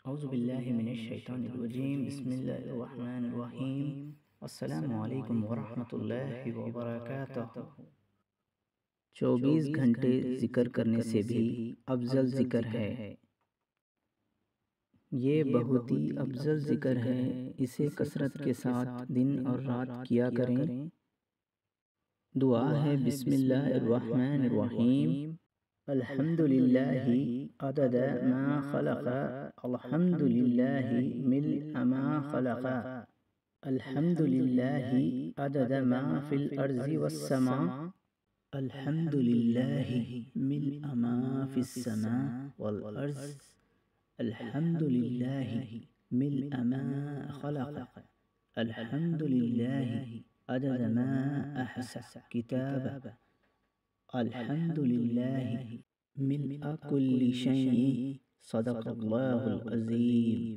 औज़ुबिल्लाहिमिनश्शैतानिर्रजीम बिस्मिल्लाहिर्रहमानिर्रहीम अस्सलामु अलैकुम वरहमतुल्लाहि वबरकातुहू। 24 घंटे ज़िक्र करने से भी अफ़ज़ल ज़िक्र है। ये बहुत ही अफ़ज़ल ज़िक्र है, इसे कसरत के साथ दिन और रात किया करें। दुआ है बिस्मिल्लाहिर्रहमानिर्रहीम अल्हम्दुलिल्लाहि अदद मा खलक़ अल्हम्दुलिल्लाहि मिल्अ मा खलक़ अल्हम्दुलिल्लाहि अदद मा फ़िल अर्ज़ि वस्समा अल्हम्दुलिल्लाहि मिल्अ मा फ़िस्समा वल अर्ज़ अल्हम्दुलिल्लाहि मिल्अ मा खलक़ अल्हम्दुलिल्लाहि अदद मा अहसा किताबह अल्हम्दुलिल्लाहि मिल्अ कुल्लि शैइन सदक़ल्लाहुल अज़ीम।